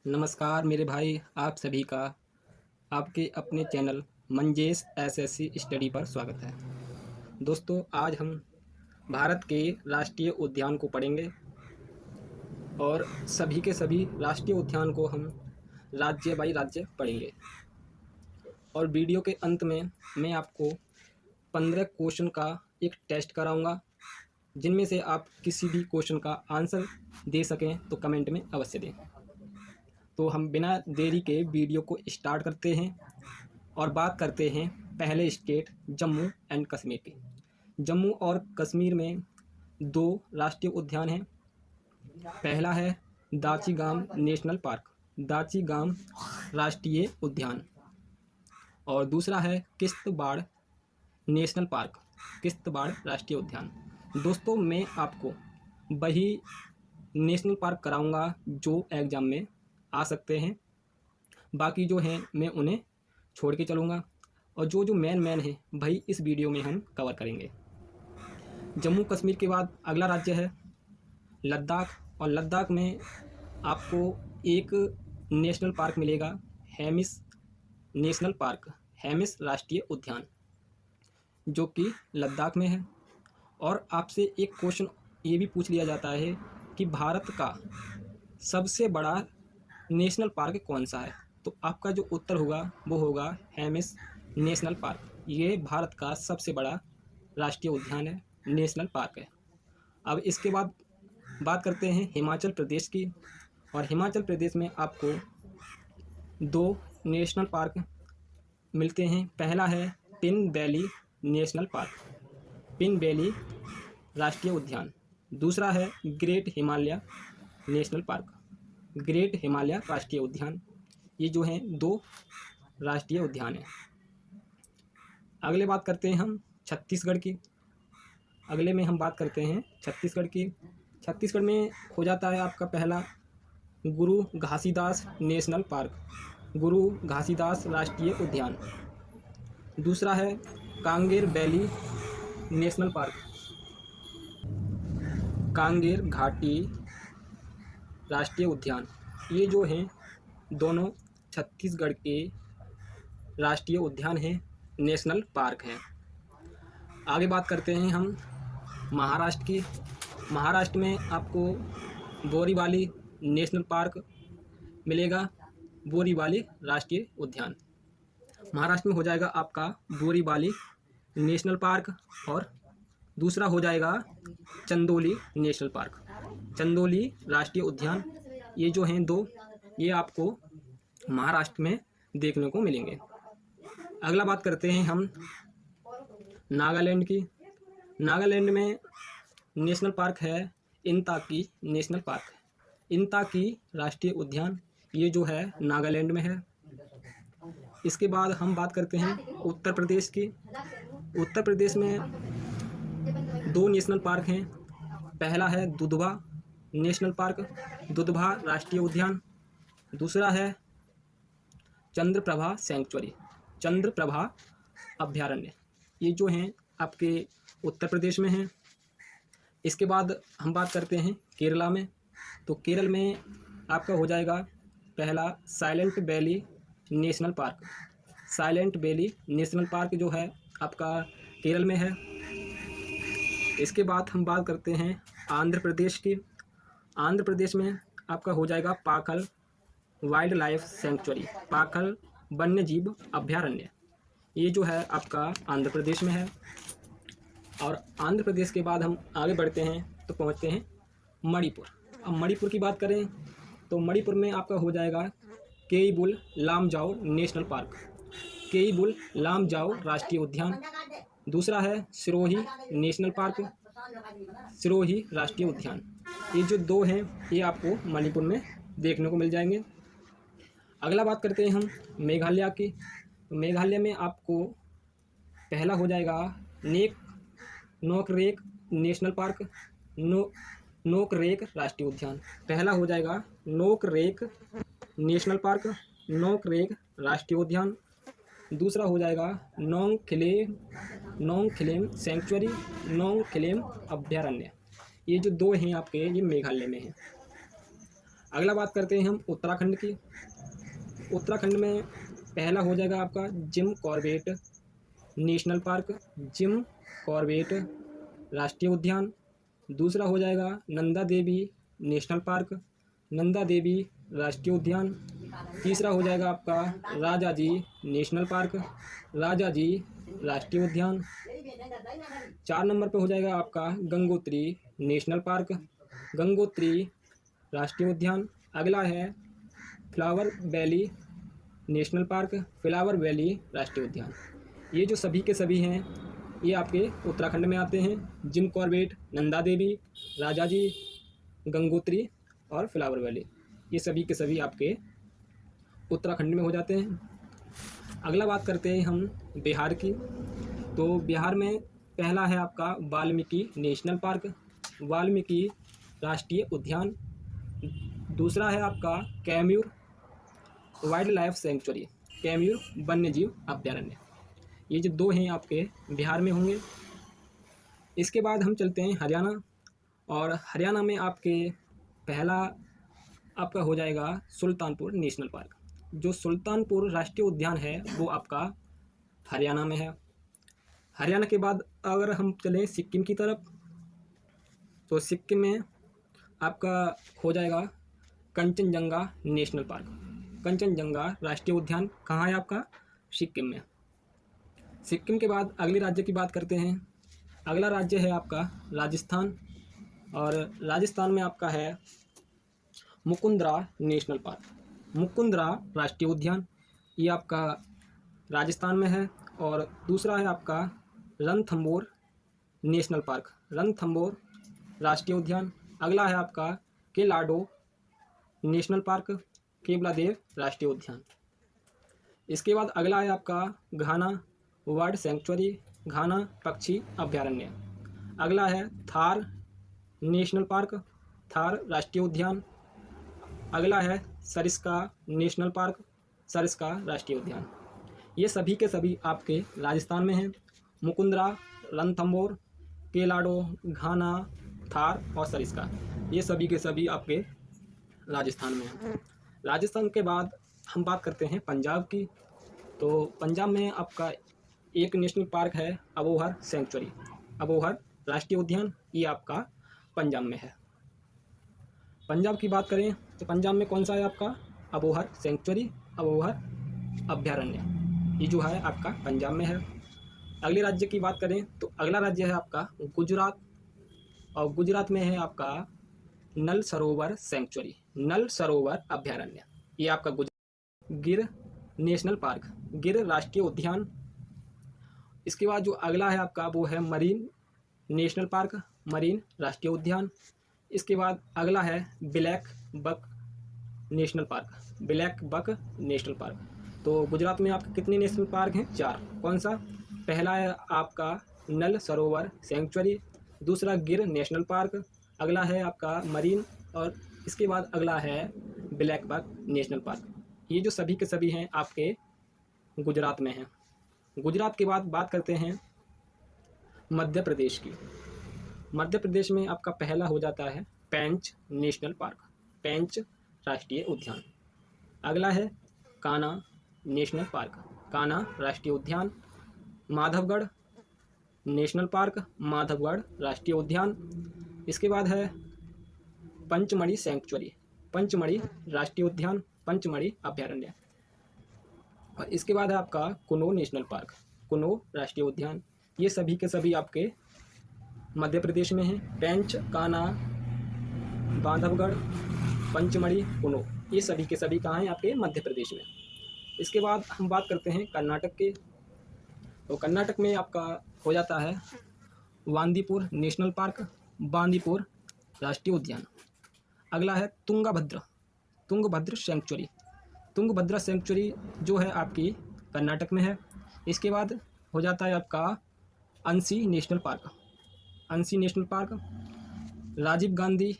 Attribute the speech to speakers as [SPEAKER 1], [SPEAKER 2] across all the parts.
[SPEAKER 1] नमस्कार मेरे भाई, आप सभी का आपके अपने चैनल मंजेश एसएससी स्टडी पर स्वागत है। दोस्तों, आज हम भारत के राष्ट्रीय उद्यान को पढ़ेंगे और सभी के सभी राष्ट्रीय उद्यान को हम राज्य बाई राज्य पढ़ेंगे। और वीडियो के अंत में मैं आपको 15 क्वेश्चन का एक टेस्ट कराऊंगा, जिनमें से आप किसी भी क्वेश्चन का आंसर दे सकें तो कमेंट में अवश्य दें। तो हम बिना देरी के वीडियो को स्टार्ट करते हैं और बात करते हैं पहले स्टेट जम्मू एंड कश्मीर की। जम्मू और कश्मीर में दो राष्ट्रीय उद्यान हैं। पहला है दाची-गाम नेशनल पार्क, दाची-गाम राष्ट्रीय उद्यान, और दूसरा है किश्तवाड़ नेशनल पार्क, किश्तवाड़ राष्ट्रीय उद्यान। दोस्तों, मैं आपको वही नेशनल पार्क कराऊंगा जो एग्ज़ाम में आ सकते हैं। बाकी जो हैं मैं उन्हें छोड़ के चलूँगा, और जो मेन है वही इस वीडियो में हम कवर करेंगे। जम्मू कश्मीर के बाद अगला राज्य है लद्दाख, और लद्दाख में आपको एक नेशनल पार्क मिलेगा, हेमिस नेशनल पार्क, हेमिस राष्ट्रीय उद्यान, जो कि लद्दाख में है। और आपसे एक क्वेश्चन ये भी पूछ लिया जाता है कि भारत का सबसे बड़ा नेशनल पार्क कौन सा है, तो आपका जो उत्तर होगा वो होगा हेमिस नेशनल पार्क। ये भारत का सबसे बड़ा राष्ट्रीय उद्यान है, नेशनल पार्क है। अब इसके बाद बात करते हैं हिमाचल प्रदेश की, और हिमाचल प्रदेश में आपको दो नेशनल पार्क मिलते हैं। पहला है pin valley national park, pin valley राष्ट्रीय उद्यान। दूसरा है great Himalaya national park, great Himalaya राष्ट्रीय उद्यान। ये जो हैं दो राष्ट्रीय उद्यान हैं। अगले बात करते हैं हम छत्तीसगढ़ की। अगले में हम बात करते हैं छत्तीसगढ़ की। छत्तीसगढ़ में हो जाता है आपका पहला गुरु घासीदास नेशनल पार्क, गुरु घासीदास राष्ट्रीय उद्यान। दूसरा है Kanger valley national park, Kanger घाटी राष्ट्रीय उद्यान। ये जो हैं दोनों छत्तीसगढ़ के राष्ट्रीय उद्यान हैं, नेशनल पार्क हैं। आगे बात करते हैं हम महाराष्ट्र की। महाराष्ट्र में आपको बोरीवली नेशनल पार्क मिलेगा, बोरीवली राष्ट्रीय उद्यान। महाराष्ट्र में हो जाएगा आपका बोरीवली नेशनल पार्क, और दूसरा हो जाएगा चंदोली नेशनल पार्क, चंदोली राष्ट्रीय उद्यान। ये जो हैं दो, ये आपको महाराष्ट्र में देखने को मिलेंगे। अगला बात करते हैं हम नागालैंड की। नागालैंड में नेशनल पार्क है इंताकी नेशनल पार्क, इंताकी राष्ट्रीय उद्यान। ये जो है नागालैंड में है। इसके बाद हम बात करते हैं उत्तर प्रदेश की। उत्तर प्रदेश में दो नेशनल पार्क हैं। पहला है दुधवा नेशनल पार्क, दुधवा राष्ट्रीय उद्यान। दूसरा है चंद्रप्रभा सेंचुरी, चंद्रप्रभा अभ्यारण्य। ये जो हैं आपके उत्तर प्रदेश में हैं। इसके बाद हम बात करते हैं केरला में। तो केरल में आपका हो जाएगा पहला silent valley national park, silent valley national park जो है आपका केरल में है। इसके बाद हम बात करते हैं आंध्र प्रदेश की। आंध्र प्रदेश में आपका हो जाएगा Pakhal wild life sanctuary, Pakhal वन्य जीव अभ्यारण्य। ये जो है आपका आंध्र प्रदेश में है। और आंध्र प्रदेश के बाद हम आगे बढ़ते हैं तो पहुंचते हैं मणिपुर। अब मणिपुर की बात करें तो मणिपुर में आपका हो जाएगा केईबुल लामजाओ नेशनल पार्क, केईबुल लामजाओ राष्ट्रीय उद्यान। दूसरा है सिरोही नेशनल पार्क, सिरोही राष्ट्रीय उद्यान। ये जो दो हैं ये आपको मणिपुर में देखने को मिल जाएंगे। अगला बात करते हैं हम मेघालय की। तो मेघालय में आपको पहला हो जाएगा नोकरेक नेशनल पार्क, नोकरेक राष्ट्रीय उद्यान। पहला हो जाएगा नोकरेक नेशनल पार्क, नोकरेक राष्ट्रीय उद्यान। दूसरा हो जाएगा नोंगखिलेम सेंचुरी, नोंगखिलेम अभ्यारण्य। ये जो दो हैं आपके, ये मेघालय में हैं। अगला बात करते हैं हम उत्तराखंड की। उत्तराखंड में पहला हो जाएगा आपका Jim Corbett national park, Jim Corbett राष्ट्रीय उद्यान। दूसरा हो जाएगा नंदा देवी नेशनल पार्क, नंदा देवी राष्ट्रीय उद्यान। तीसरा हो जाएगा आपका राजा जी नेशनल पार्क, राजा जी राष्ट्रीय उद्यान। 4 नंबर पे हो जाएगा आपका गंगोत्री नेशनल पार्क, गंगोत्री राष्ट्रीय उद्यान। अगला है flower valley national park, flower valley राष्ट्रीय उद्यान। ये जो सभी के सभी हैं ये आपके उत्तराखंड में आते हैं। जिम कॉर्बेट, नंदा देवी, राजा जी, गंगोत्री और फ्लावर वैली, ये सभी के सभी आपके उत्तराखंड में हो जाते हैं। अगला बात करते हैं हम बिहार की। तो बिहार में पहला है आपका वाल्मीकि नेशनल पार्क, वाल्मीकि राष्ट्रीय उद्यान। दूसरा है आपका कैम्यूर वाइल्ड लाइफ सेंचुरी, कैम्यूर वन्यजीव अभ्यारण्य। ये जो दो हैं आपके बिहार में होंगे। इसके बाद हम चलते हैं हरियाणा, और हरियाणा में आपके पहला आपका हो जाएगा सुल्तानपुर नेशनल पार्क। जो सुल्तानपुर राष्ट्रीय उद्यान है वो आपका हरियाणा में है। हरियाणा के बाद अगर हम चलें सिक्किम की तरफ, तो सिक्किम में आपका हो जाएगा कंचनजंगा नेशनल पार्क, कंचनजंगा राष्ट्रीय उद्यान कहाँ है आपका? सिक्किम में। सिक्किम के बाद अगले राज्य की बात करते हैं। अगला राज्य है आपका राजस्थान, और राजस्थान में आपका है मुकुंदरा नेशनल पार्क, मुकुंदरा राष्ट्रीय उद्यान, ये आपका राजस्थान में है। और दूसरा है आपका रणथंबोर नेशनल पार्क, रणथंबोर राष्ट्रीय उद्यान। अगला है आपका केलाडो नेशनल पार्क, केवलादेव राष्ट्रीय उद्यान। इसके बाद अगला है आपका घाना बर्ड सेंचुरी, घाना पक्षी अभ्यारण्य। अगला है थार नेशनल पार्क, थार राष्ट्रीय उद्यान। अगला है सरिस्का नेशनल पार्क, सरिस्का राष्ट्रीय उद्यान। ये सभी के सभी आपके राजस्थान में हैं। मुकुंदरा, रणथंबोर, केलाडो, घाना, थार और सरिस्का, ये सभी के सभी आपके राजस्थान में हैं। राजस्थान के बाद हम बात करते हैं पंजाब की। तो पंजाब में आपका एक नेशनल पार्क है अबोहर सेंचुरी, अबोहर राष्ट्रीय उद्यान, ये आपका पंजाब में है। पंजाब की बात करें तो पंजाब में कौन सा है आपका? अबोहर सेंचुरी, अबोहर अभ्यारण्य, ये जो है आपका पंजाब में है। अगले राज्य की बात करें तो अगला राज्य है आपका गुजरात, और गुजरात में है आपका नल सरोवर सेंचुरी, नल सरोवर अभ्यारण्य, ये आपका गुजरात। गिर नेशनल पार्क, गिर राष्ट्रीय उद्यान। इसके बाद जो अगला है आपका वो है मरीन नेशनल पार्क, मरीन राष्ट्रीय उद्यान। इसके बाद अगला है black buck national park, black buck national park. तो गुजरात में आपके कितने नेशनल पार्क हैं? 4। कौन सा? पहला है आपका नल सरोवर सेंचुरी, दूसरा गिर नेशनल पार्क, अगला है आपका मरीन, और इसके बाद अगला है ब्लैक बक नेशनल पार्क। ये जो सभी के सभी हैं आपके गुजरात में हैं। गुजरात के बाद बात करते हैं मध्य प्रदेश की। मध्य प्रदेश में आपका पहला हो जाता है पेंच नेशनल पार्क, पेंच राष्ट्रीय उद्यान। अगला है कान्हा नेशनल पार्क, कान्हा राष्ट्रीय उद्यान। माधवगढ़ नेशनल पार्क, माधवगढ़ राष्ट्रीय उद्यान। इसके बाद है पंचमढ़ी सेंचुरी, पंचमढ़ी राष्ट्रीय उद्यान, पंचमढ़ी अभ्यारण्य। और इसके बाद है आपका कुनो नेशनल पार्क, कुनो राष्ट्रीय उद्यान। ये सभी के सभी आपके मध्य प्रदेश में हैं। पेंच, कान्हा, बांधवगढ़, पंचमढ़ी, कुनो, ये सभी के सभी कहाँ हैं? आपके मध्य प्रदेश में। इसके बाद हम बात करते हैं कर्नाटक के। तो कर्नाटक में आपका हो जाता है बांदीपुर नेशनल पार्क, बांदीपुर राष्ट्रीय उद्यान। अगला है तुंगभद्र, तुंगभद्र सेंचुरी, तुंगभद्रा सेंचुरी जो है आपकी कर्नाटक में है। इसके बाद हो जाता है आपका Anshi national park, Anshi national park. Rajiv Gandhi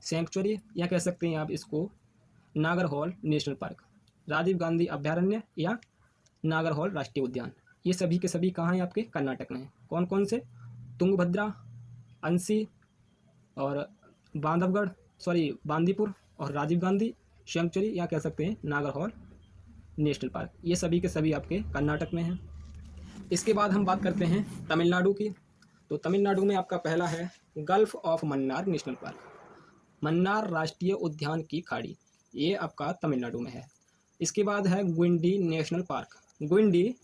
[SPEAKER 1] sanctuary, या कह सकते हैं आप इसको नागरहोल नेशनल पार्क, राजीव गांधी अभ्यारण्य या नागरहोल राष्ट्रीय उद्यान। ये सभी के सभी कहाँ हैं? आपके कर्नाटक में हैं। कौन कौन से? तुंगभद्रा, अंसी और बांधवगढ़, बांदीपुर और राजीव गांधी सेंचुरी या कह सकते हैं नागरहोल नेशनल पार्क, ये सभी के सभी आपके कर्नाटक में हैं। इसके बाद हम बात करते हैं तमिलनाडु की। तो तमिलनाडु में आपका पहला है gulf of Mannar national park, Mannar राष्ट्रीय उद्यान की खाड़ी, ये आपका तमिलनाडु में है। इसके बाद है गुंडी नेशनल पार्क, गुंडी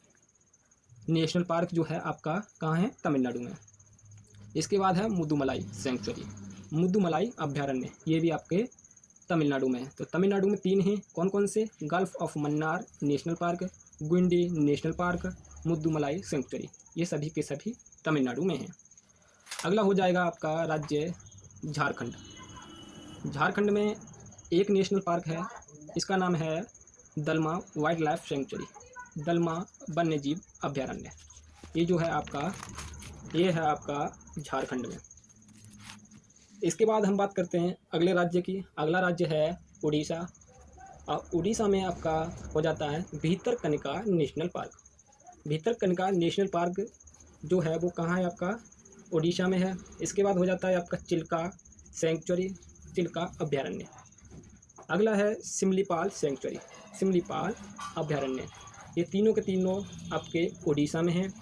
[SPEAKER 1] नेशनल पार्क जो है आपका कहाँ है, तमिलनाडु में। इसके बाद है मुदुमलाई सेंचुरी, मुदुमलाई अभ्यारण्य, ये भी आपके तमिलनाडु में है। तो तमिलनाडु में 3 हैं, कौन कौन से, gulf of Mannar national park, गुंडी नेशनल पार्क, मुदुमलाई सेंचुरी, ये सभी के सभी तमिलनाडु में हैं। अगला हो जाएगा आपका राज्य झारखंड। झारखंड में एक नेशनल पार्क है, इसका नाम है दलमा वाइल्ड लाइफ सेंचुरी, दलमा वन्यजीव अभ्यारण्य, ये जो है आपका, ये है आपका झारखंड में। इसके बाद हम बात करते हैं अगले राज्य की। अगला राज्य है उड़ीसा, और उड़ीसा में आपका हो जाता है Bhitarkanika national park. Bhitarkanika national park जो है वो कहाँ है, आपका उड़ीसा में है। इसके बाद हो जाता है आपका चिल्का सेंचुरी, चिल्का अभ्यारण्य। अगला है सिमलीपाल सेंचुरी, सिमलीपाल अभ्यारण्य, ये तीनों के तीनों आपके उड़ीसा में हैं।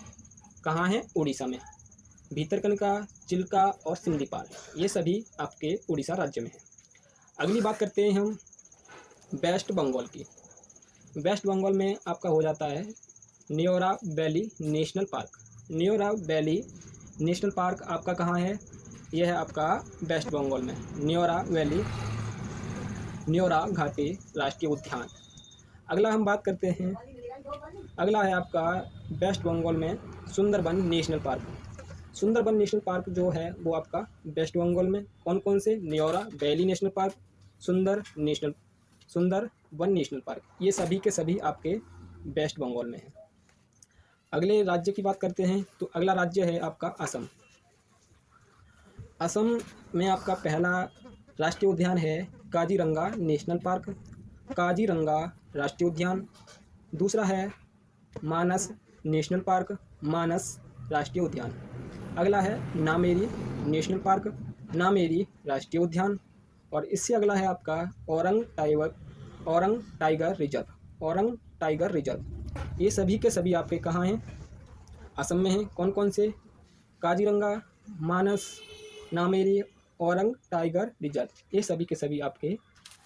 [SPEAKER 1] कहाँ हैं, उड़ीसा में। भीतरकनिका, चिल्का और सिमलीपाल, ये सभी आपके उड़ीसा राज्य में हैं। अगली बात करते हैं हम वेस्ट बंगाल की। वेस्ट बंगाल में आपका हो जाता है Neora valley national park. Neora valley national park आपका कहाँ है, यह है आपका वेस्ट बंगाल में, न्योरा वैली, न्योरा घाटी राष्ट्रीय उद्यान। अगला हम बात करते हैं, अगला है आपका वेस्ट बंगाल में Sundarban national park. Sundarban national park जो है वो आपका वेस्ट बंगाल में, कौन कौन से, Neora valley national park, Sundarban national park, ये सभी के सभी आपके वेस्ट बंगाल में हैं। अगले राज्य की बात करते हैं, तो अगला राज्य है आपका असम। असम में आपका पहला राष्ट्रीय उद्यान है काजीरंगा नेशनल पार्क, काजीरंगा राष्ट्रीय उद्यान। दूसरा है मानस नेशनल पार्क, मानस राष्ट्रीय उद्यान। अगला है नामेरी नेशनल पार्क, नामेरी राष्ट्रीय उद्यान। और इससे अगला है आपका Orang tiger reserve, Orang tiger reserve. ये सभी के सभी आपके कहाँ हैं, असम में हैं। कौन कौन से, काजीरंगा, मानस, नामेरी, औरंग टाइगर रिजर्व, ये सभी के सभी आपके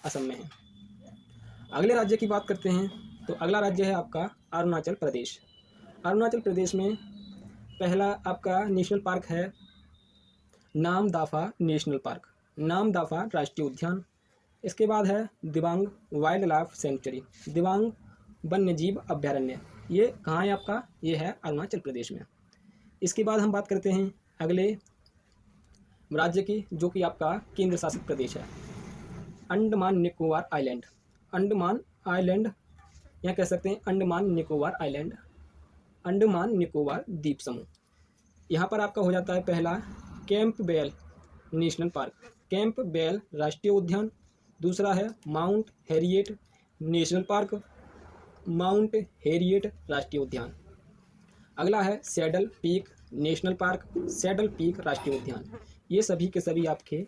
[SPEAKER 1] असम में हैं। अगले राज्य की बात करते हैं, तो अगला राज्य है आपका अरुणाचल प्रदेश। अरुणाचल प्रदेश में पहला आपका नेशनल पार्क है नामदाफा नेशनल पार्क, नामदाफा राष्ट्रीय उद्यान। इसके बाद है Dibang wild life sanctuary, Dibang वन्यजीव अभ्यारण्य, ये कहाँ है आपका, ये है अरुणाचल प्रदेश में। इसके बाद हम बात करते हैं अगले राज्य की, जो कि आपका केंद्र शासित प्रदेश है अंडमान निकोबार आइलैंड, अंडमान आइलैंड या कह सकते हैं अंडमान निकोबार आइलैंड, अंडमान निकोबार द्वीप समूह। यहाँ पर आपका हो जाता है पहला कैंपबेल नेशनल पार्क, कैंपबेल राष्ट्रीय उद्यान। दूसरा है mount Harriet national park, mount Harriet राष्ट्रीय उद्यान। अगला है saddle peak national park, saddle peak राष्ट्रीय उद्यान। ये सभी के सभी आपके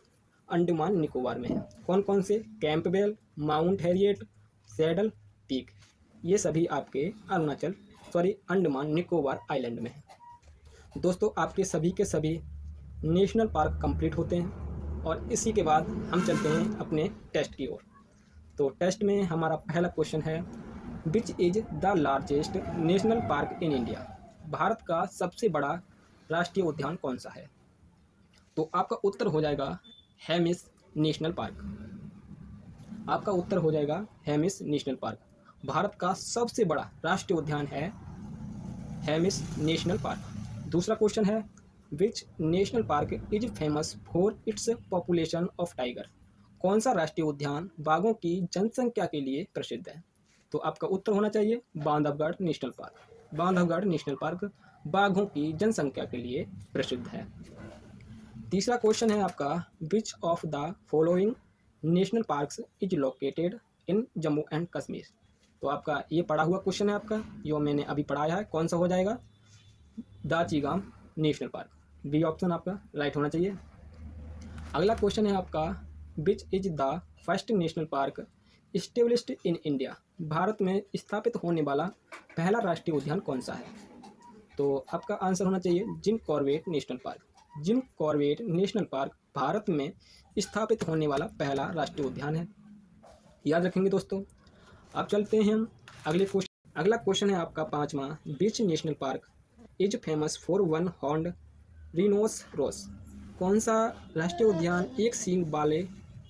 [SPEAKER 1] अंडमान निकोबार में हैं। कौन कौन से, Campbell, mount Harriet, saddle peak, ये सभी आपके अंडमान निकोबार आइलैंड में हैं। दोस्तों, आपके सभी के सभी नेशनल पार्क कंप्लीट होते हैं और इसी के बाद हम चलते हैं अपने टेस्ट की ओर। तो टेस्ट में हमारा पहला क्वेश्चन है, विच is the largest national park in India. Bharat का सबसे बड़ा राष्ट्रीय उद्यान कौन सा है। तो आपका उत्तर हो जाएगा हेमिस नेशनल पार्क, आपका उत्तर हो जाएगा हेमिस नेशनल पार्क। भारत का सबसे बड़ा राष्ट्रीय उद्यान है हेमिस नेशनल पार्क। दूसरा क्वेश्चन है, which national park is famous for its population of tiger. कौन सा राष्ट्रीय उद्यान बाघों की जनसंख्या के लिए प्रसिद्ध है। तो आपका उत्तर होना चाहिए Bandhavgarh national park, Bandhavgarh national park बाघों की जनसंख्या के लिए प्रसिद्ध है। तीसरा क्वेश्चन है आपका, which of the following national parks is located in Jammu and Kashmir. तो आपका ये पढ़ा हुआ क्वेश्चन है आपका, जो मैंने अभी पढ़ाया है, कौन सा हो जाएगा, Dachigam national park, B option आपका राइट होना चाहिए। अगला क्वेश्चन है आपका, which is the first national park established in India, Bharat में स्थापित होने वाला पहला राष्ट्रीय उद्यान कौन सा है? तो आपका आंसर होना चाहिए Jim Corbett national park. Jim Corbett national park Bharat में स्थापित होने वाला पहला राष्ट्रीय उद्यान है, याद रखेंगे दोस्तों। अब चलते हैं हम अगले क्वेश्चन। अगला क्वेश्चन है आपका 5वां, which national park is famous for one horned rhinoceros, कौन सा राष्ट्रीय उद्यान एक सींग वाले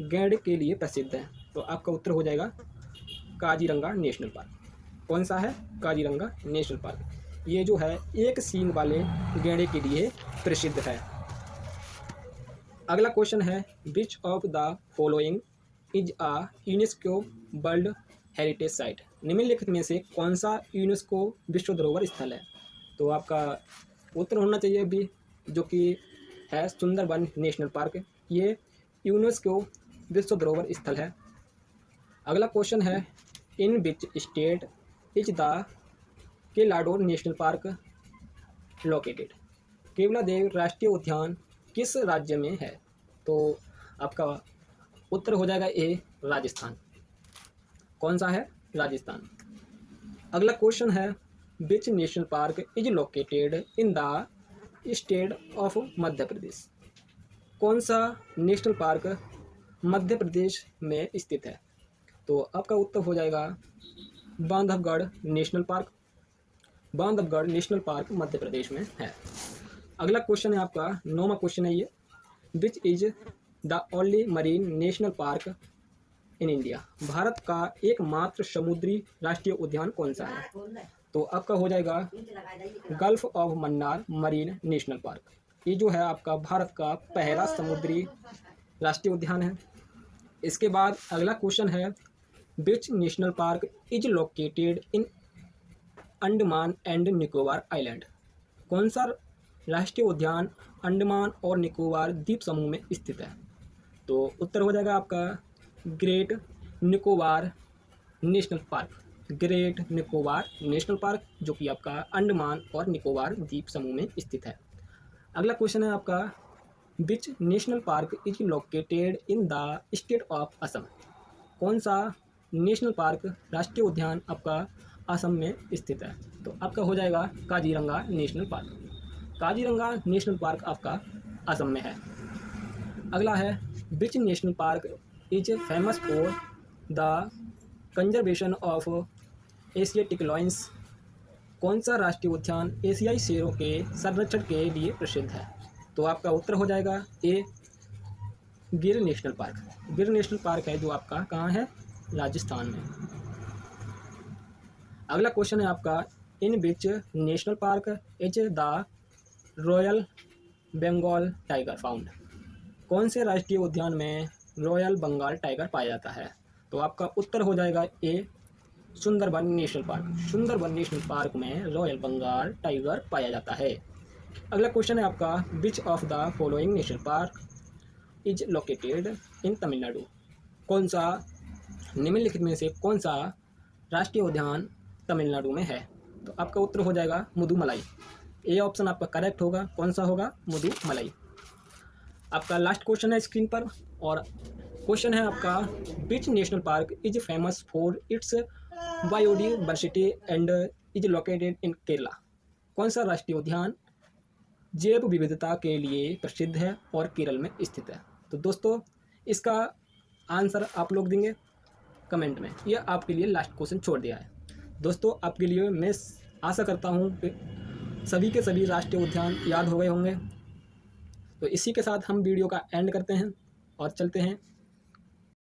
[SPEAKER 1] गैंडे के लिए प्रसिद्ध है? तो आपका उत्तर हो जाएगा काजीरंगा नेशनल पार्क। कौन सा है? Kaziranga national park. ये जो है एक सींग वाले गैंडे के लिए प्रसिद्ध है। अगला क्वेश्चन है, which of the following is a UNESCO world heritage site, निम्नलिखित में से कौन सा यूनेस्को विश्व धरोहर स्थल है? तो आपका उत्तर होना चाहिए बी, जो कि है सुंदरबन नेशनल पार्क। ये यूनेस्को विश्व धरोहर स्थल है। अगला क्वेश्चन है, in which state is the Keoladeo national park located, Keoladeo राष्ट्रीय उद्यान किस राज्य में है? तो आपका उत्तर हो जाएगा ए, राजस्थान। कौन सा है? राजस्थान। अगला क्वेश्चन है, which national park is located in the state of Madhya Pradesh, कौन सा नेशनल पार्क मध्य प्रदेश में स्थित है? तो आपका उत्तर हो जाएगा Bandhavgarh national park. Bandhavgarh national park Madhya Pradesh में है। अगला क्वेश्चन है आपका 9वां क्वेश्चन है ये, विच is the only marine national park in India, Bharat का एकमात्र समुद्री राष्ट्रीय उद्यान कौन सा है? तो आपका हो जाएगा gulf of Mannar marine national park. ये जो है आपका भारत का पहला समुद्री राष्ट्रीय उद्यान है। इसके बाद अगला क्वेश्चन है, which national park is located in Andaman and Nicobar island, कौन सा राष्ट्रीय उद्यान अंडमान और निकोबार द्वीप समूह में स्थित है? तो उत्तर हो जाएगा आपका great Nicobar national park. Great Nicobar national park जो कि आपका अंडमान और निकोबार द्वीप समूह में स्थित है। अगला क्वेश्चन है आपका, विच national park is located in the state of Assam, कौन सा नेशनल पार्क राष्ट्रीय उद्यान आपका असम में स्थित है? तो आपका हो जाएगा Kaziranga national park. Kaziranga national park आपका असम में है। अगला है, which national park is famous for the conservation of Asiatic lions, कौन सा राष्ट्रीय उद्यान एशियाई शेरों के संरक्षण के लिए प्रसिद्ध है? तो आपका उत्तर हो जाएगा ए, गिर नेशनल पार्क। गिर नेशनल पार्क है जो आपका कहाँ है? राजस्थान में। अगला क्वेश्चन है आपका, in which national park is the royal Bengal tiger found, कौन से राष्ट्रीय उद्यान में रॉयल बंगाल टाइगर पाया जाता है? तो आपका उत्तर हो जाएगा A, Sundarban national park. Sundarban national park में रॉयल बंगाल टाइगर पाया जाता है। अगला क्वेश्चन है आपका, which of the following national park is located in Tamil Nadu, कौन सा निम्नलिखित में से कौन सा राष्ट्रीय उद्यान तमिलनाडु में है? तो आपका उत्तर हो जाएगा मुदुमलाई। ए ऑप्शन आपका करेक्ट होगा। कौन सा होगा? मुदुमलाई। आपका लास्ट क्वेश्चन है स्क्रीन पर, और क्वेश्चन है आपका, विच national park is famous for its biodiversity and is located इन केरला, कौन सा राष्ट्रीय उद्यान जैव विविधता के लिए प्रसिद्ध है और केरल में स्थित है? तो दोस्तों इसका आंसर आप लोग देंगे कमेंट में। यह आपके लिए लास्ट क्वेश्चन छोड़ दिया है। दोस्तों आपके लिए मैं आशा करता हूँ कि सभी के सभी राष्ट्रीय उद्यान याद हो गए होंगे। तो इसी के साथ हम वीडियो का एंड करते हैं और चलते हैं